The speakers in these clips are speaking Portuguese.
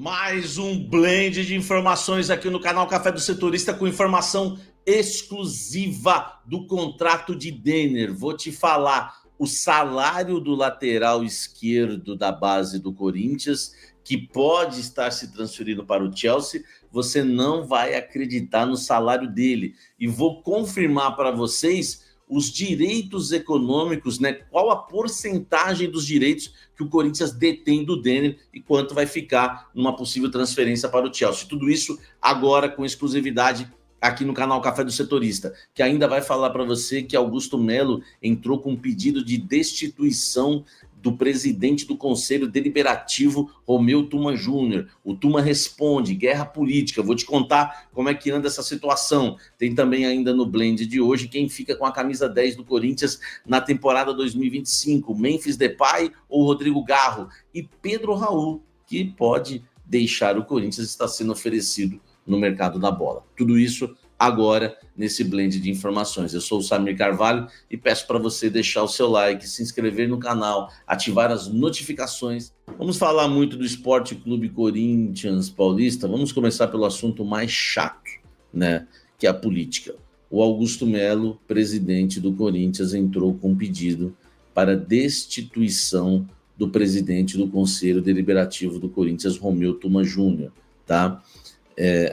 Mais um blend de informações aqui no canal Café do Setorista com informação exclusiva do contrato de Denner. Vou te falar o salário do lateral esquerdo da base do Corinthians, que pode estar se transferindo para o Chelsea. Você não vai acreditar no salário dele. E vou confirmar para vocês os direitos econômicos, né? Qual a porcentagem dos direitos que o Corinthians detém do Denner e quanto vai ficar numa possível transferência para o Chelsea. Tudo isso agora com exclusividade aqui no canal Café do Setorista, que ainda vai falar para você que Augusto Melo entrou com um pedido de destituição do presidente do Conselho Deliberativo, Romeu Tuma Júnior. O Tuma responde, guerra política. Vou te contar como é que anda essa situação. Tem também ainda no blend de hoje quem fica com a camisa 10 do Corinthians na temporada 2025, Memphis Depay ou Rodrigo Garro. E Pedro Raul, que pode deixar o Corinthians, está sendo oferecido no mercado da bola. Tudo isso agora nesse blend de informações. Eu sou o Samir Carvalho e peço para você deixar o seu like, se inscrever no canal, ativar as notificações. Vamos falar muito do Esporte Clube Corinthians Paulista. Vamos começar pelo assunto mais chato, né? Que é a política. O Augusto Melo, presidente do Corinthians, entrou com um pedido para destituição do presidente do Conselho Deliberativo do Corinthians, Romeu Tuma Júnior, tá?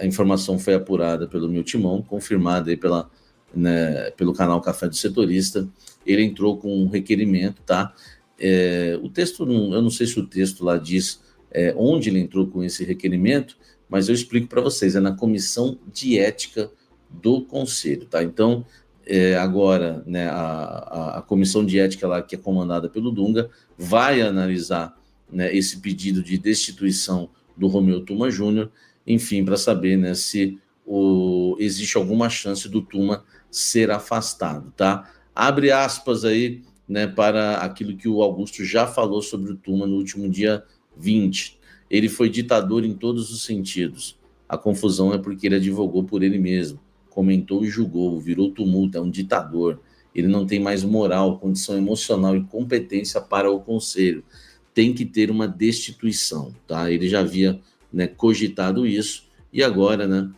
A informação foi apurada pelo meu timão, confirmada aí pelo canal Café do Setorista. Ele entrou com um requerimento, tá? O texto, eu não sei se o texto lá diz onde ele entrou com esse requerimento, mas eu explico para vocês, é na Comissão de Ética do Conselho, tá? Então, agora, né, a Comissão de Ética lá, que é comandada pelo Dunga, vai analisar, né, esse pedido de destituição do Romeu Tuma Júnior, enfim, para saber, né, se existe alguma chance do Tuma ser afastado, tá? Abre aspas aí, né, para aquilo que o Augusto já falou sobre o Tuma no último dia 20. Ele foi ditador em todos os sentidos. A confusão é porque ele advogou por ele mesmo, comentou e julgou, virou tumulto, é um ditador. Ele não tem mais moral, condição emocional e competência para o conselho. Tem que ter uma destituição, tá? Ele já havia, né, cogitado isso, e agora, né,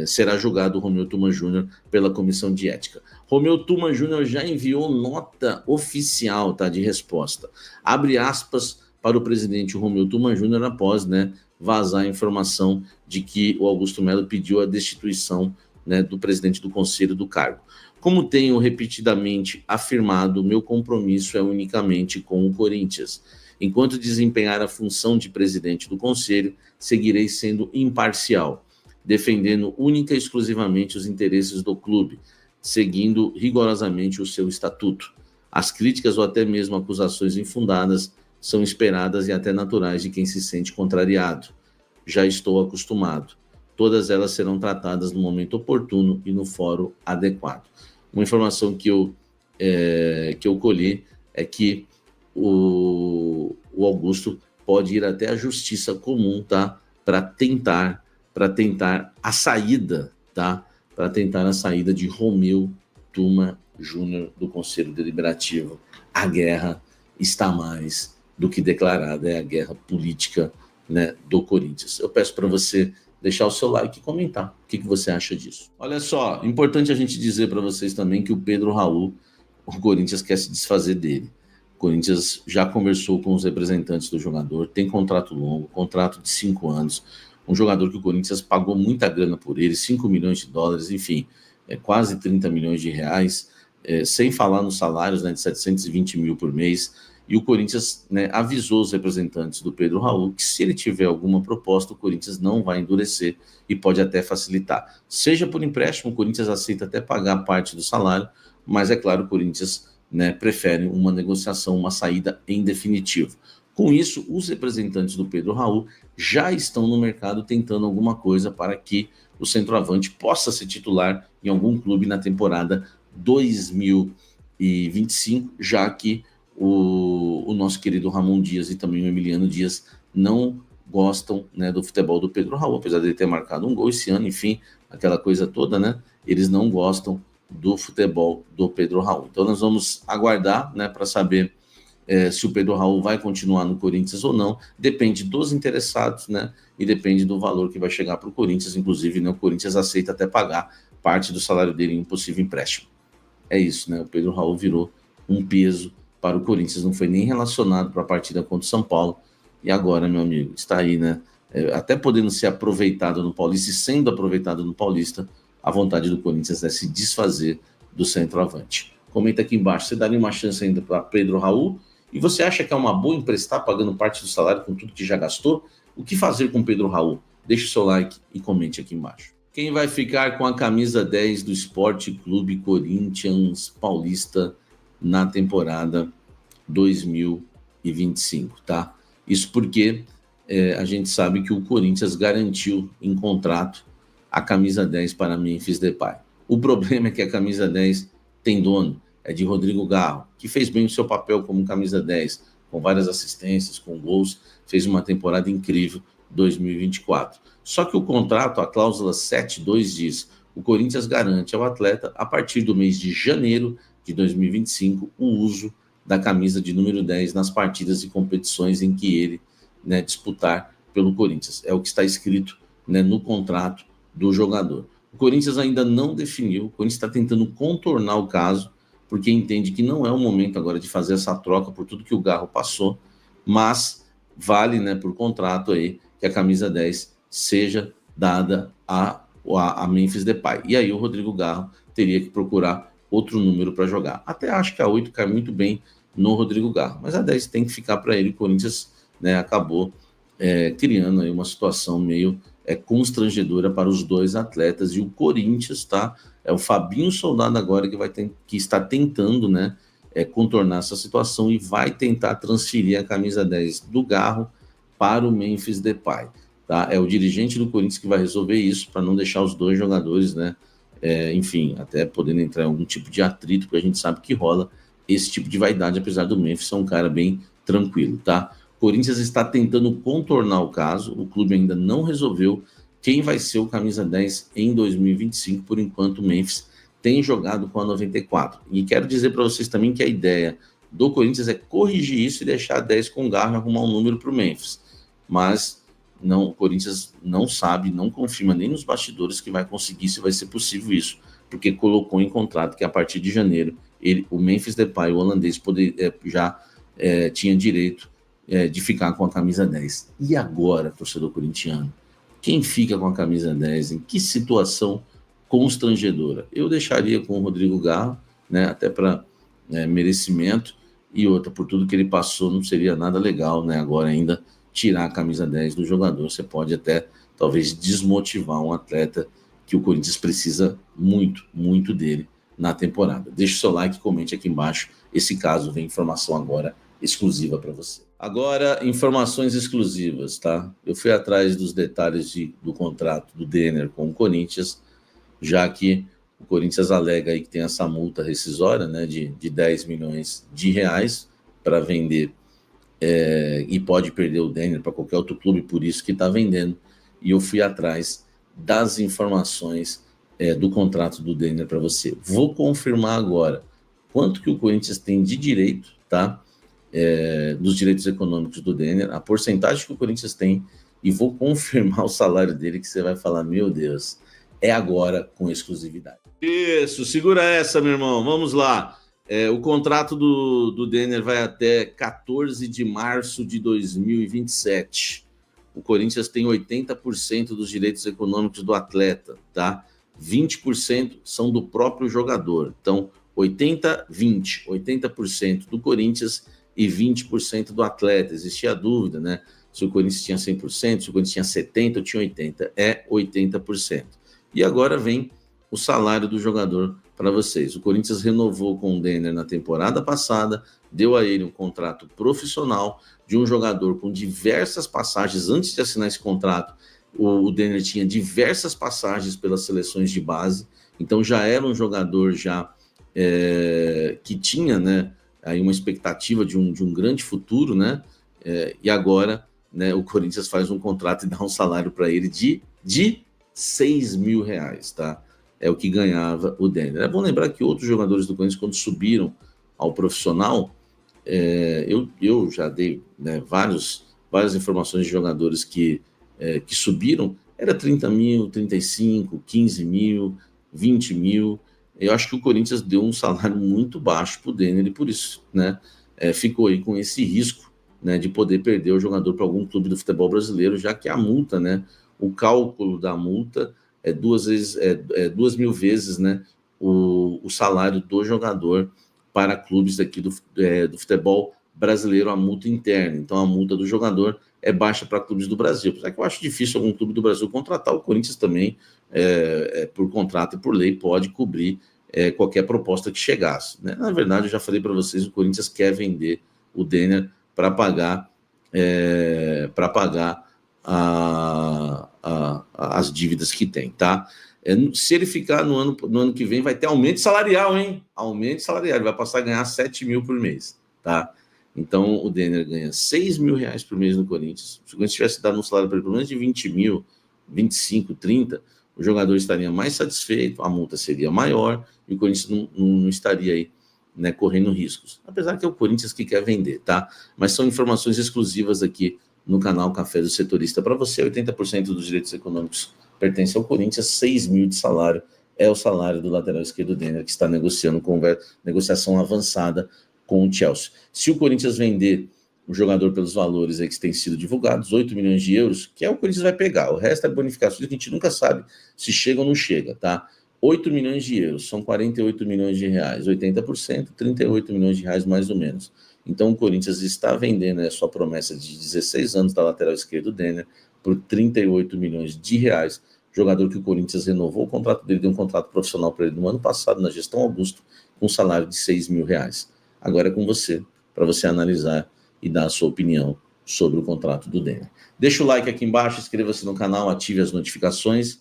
será julgado o Romeu Tuma Júnior pela Comissão de Ética. Romeu Tuma Júnior já enviou nota oficial, tá, de resposta. Abre aspas para o presidente Romeu Tuma Júnior após, né, vazar a informação de que o Augusto Melo pediu a destituição, né, do presidente do conselho do cargo. Como tenho repetidamente afirmado, meu compromisso é unicamente com o Corinthians. Enquanto desempenhar a função de presidente do conselho, seguirei sendo imparcial, defendendo única e exclusivamente os interesses do clube, seguindo rigorosamente o seu estatuto. As críticas ou até mesmo acusações infundadas são esperadas e até naturais de quem se sente contrariado. Já estou acostumado. Todas elas serão tratadas no momento oportuno e no fórum adequado. Uma informação que eu colhi é que o Augusto pode ir até a justiça comum, tá? Para tentar a saída, tá? Para tentar a saída de Romeu Tuma Júnior do Conselho Deliberativo. A guerra está mais do que declarada, é a guerra política, né, do Corinthians. Eu peço para você deixar o seu like e comentar o que você acha disso. Olha só, importante a gente dizer para vocês também que o Pedro Raul, o Corinthians quer se desfazer dele. O Corinthians já conversou com os representantes do jogador, tem contrato longo, contrato de 5 anos, um jogador que o Corinthians pagou muita grana por ele, 5 milhões de dólares, enfim, quase 30 milhões de reais, sem falar nos salários, né, de 720 mil por mês, e o Corinthians, né, avisou os representantes do Pedro Raul que se ele tiver alguma proposta, o Corinthians não vai endurecer e pode até facilitar. Seja por empréstimo, o Corinthians aceita até pagar parte do salário, mas é claro, o Corinthians, né, prefere uma negociação, uma saída em definitivo. Com isso, os representantes do Pedro Raul já estão no mercado tentando alguma coisa para que o centroavante possa ser titular em algum clube na temporada 2025, já que o nosso querido Ramon Dias e também o Emiliano Dias não gostam, né, do futebol do Pedro Raul, apesar de ele ter marcado um gol esse ano, enfim, aquela coisa toda, né? Eles não gostam do futebol do Pedro Raul. Então nós vamos aguardar, né, para saber se o Pedro Raul vai continuar no Corinthians ou não, depende dos interessados, né? E depende do valor que vai chegar para o Corinthians. Inclusive, né, o Corinthians aceita até pagar parte do salário dele em um possível empréstimo. É isso, né? O Pedro Raul virou um peso para o Corinthians, não foi nem relacionado para a partida contra o São Paulo. E agora, meu amigo, está aí, né? Até podendo ser aproveitado no Paulista e sendo aproveitado no Paulista, a vontade do Corinthians é se desfazer do centroavante. Comenta aqui embaixo, você daria uma chance ainda para Pedro Raul? E você acha que é uma boa emprestar pagando parte do salário com tudo que já gastou? O que fazer com Pedro Raul? Deixe o seu like e comente aqui embaixo. Quem vai ficar com a camisa 10 do Sport Clube Corinthians Paulista na temporada 2025, tá? Isso porque a gente sabe que o Corinthians garantiu em contrato a camisa 10 para Memphis Depay. O problema é que a camisa 10 tem dono, é de Rodrigo Garro, que fez bem o seu papel como camisa 10, com várias assistências, com gols, fez uma temporada incrível 2024. Só que o contrato, a cláusula 7.2 diz: o Corinthians garante ao atleta, a partir do mês de janeiro de 2025, o uso da camisa de número 10 nas partidas e competições em que ele, né, disputar pelo Corinthians. É o que está escrito, né, no contrato do jogador. O Corinthians ainda não definiu, o Corinthians está tentando contornar o caso, porque entende que não é o momento agora de fazer essa troca por tudo que o Garro passou, mas vale, né, por contrato aí, que a camisa 10 seja dada a Memphis Depay. E aí o Rodrigo Garro teria que procurar outro número para jogar. Até acho que a 8 cai muito bem no Rodrigo Garro, mas a 10 tem que ficar para ele. O Corinthians, né, acabou criando aí uma situação meio constrangedora para os dois atletas, e o Corinthians, tá? É o Fabinho Soldado agora que está tentando, né, contornar essa situação e vai tentar transferir a camisa 10 do Garro para o Memphis Depay, tá? É o dirigente do Corinthians que vai resolver isso, para não deixar os dois jogadores, né, enfim, até podendo entrar em algum tipo de atrito, porque a gente sabe que rola esse tipo de vaidade, apesar do Memphis ser um cara bem tranquilo, tá? O Corinthians está tentando contornar o caso, o clube ainda não resolveu quem vai ser o camisa 10 em 2025, por enquanto o Memphis tem jogado com a 94. E quero dizer para vocês também que a ideia do Corinthians é corrigir isso e deixar a 10 com Garro e arrumar um número para o Memphis. Mas não, o Corinthians não sabe, não confirma nem nos bastidores que vai conseguir, se vai ser possível isso, porque colocou em contrato que a partir de janeiro o Memphis Depay, o holandês, já tinha direito de ficar com a camisa 10. E agora, torcedor corintiano, quem fica com a camisa 10? Em que situação constrangedora? Eu deixaria com o Rodrigo Garro, né, até para merecimento, e outra, por tudo que ele passou, não seria nada legal, né, agora ainda tirar a camisa 10 do jogador. Você pode até, talvez, desmotivar um atleta que o Corinthians precisa muito, muito dele na temporada. Deixe o seu like, comente aqui embaixo. Esse caso vem informação agora exclusiva para você. Agora, informações exclusivas, tá? Eu fui atrás dos detalhes do contrato do Denner com o Corinthians, já que o Corinthians alega aí que tem essa multa rescisória, né, de 10 milhões de reais para vender, e pode perder o Denner para qualquer outro clube, por isso que está vendendo. E eu fui atrás das informações do contrato do Denner para você. Vou confirmar agora quanto que o Corinthians tem de direito, tá? Dos direitos econômicos do Denner, a porcentagem que o Corinthians tem, e vou confirmar o salário dele, que você vai falar, meu Deus, é agora com exclusividade. Isso, segura essa, meu irmão, vamos lá. O contrato do Denner vai até 14 de março de 2027. O Corinthians tem 80% dos direitos econômicos do atleta, tá? 20% são do próprio jogador. Então, 80-20, 80% do Corinthians e 20% do atleta. Existia a dúvida, né? Se o Corinthians tinha 100%, se o Corinthians tinha 70% ou tinha 80%. É 80%. E agora vem o salário do jogador para vocês. O Corinthians renovou com o Denner na temporada passada, deu a ele um contrato profissional de um jogador com diversas passagens. Antes de assinar esse contrato, o Denner tinha diversas passagens pelas seleções de base, então já era um jogador que tinha, né, aí uma expectativa de um grande futuro, né? E agora, né, o Corinthians faz um contrato e dá um salário para ele de 6 mil reais, tá? É o que ganhava o Denner. É bom lembrar que outros jogadores do Corinthians, quando subiram ao profissional, eu já dei, né, várias informações de jogadores que subiram, era 30 mil, 35, 15 mil, 20 mil. Eu acho que o Corinthians deu um salário muito baixo para o Denner e por isso, né, ficou aí com esse risco, né, de poder perder o jogador para algum clube do futebol brasileiro, já que a multa, né, o cálculo da multa é 2.000 vezes, né, o salário do jogador para clubes daqui do futebol brasileiro, a multa interna. Então, a multa do jogador é baixa para clubes do Brasil. Apesar que eu acho difícil algum clube do Brasil contratar, o Corinthians também, por contrato e por lei, pode cobrir qualquer proposta que chegasse, né? Na verdade, eu já falei para vocês, o Corinthians quer vender o Denner para pagar as dívidas que tem, tá? Se ele ficar no ano que vem, vai ter aumento salarial, hein? Aumento salarial, ele vai passar a ganhar 7 mil por mês, tá? Então, o Denner ganha 6 mil reais por mês no Corinthians. Se o Corinthians tivesse dado um salário para ele pelo menos de 20 mil, 25, 30, o jogador estaria mais satisfeito, a multa seria maior e o Corinthians não estaria aí, né, correndo riscos. Apesar que é o Corinthians que quer vender, tá? Mas são informações exclusivas aqui no canal Café do Setorista. Para você, 80% dos direitos econômicos pertence ao Corinthians, 6 mil de salário é o salário do lateral esquerdo Denner, que está negociando com negociação avançada com o Chelsea. Se o Corinthians vender o jogador pelos valores aí que têm sido divulgados, 8 milhões de euros, que é o Corinthians vai pegar, o resto é bonificações que a gente nunca sabe se chega ou não chega, tá? 8 milhões de euros, são 48 milhões de reais, 80%, 38 milhões de reais mais ou menos. Então o Corinthians está vendendo a sua promessa de 16 anos da lateral esquerdo Denner por 38 milhões de reais, jogador que o Corinthians renovou o contrato dele, deu um contrato profissional para ele no ano passado, na gestão Augusto, com um salário de 6 mil reais. Agora é com você, para você analisar e dar a sua opinião sobre o contrato do Denner. Deixa o like aqui embaixo, inscreva-se no canal, ative as notificações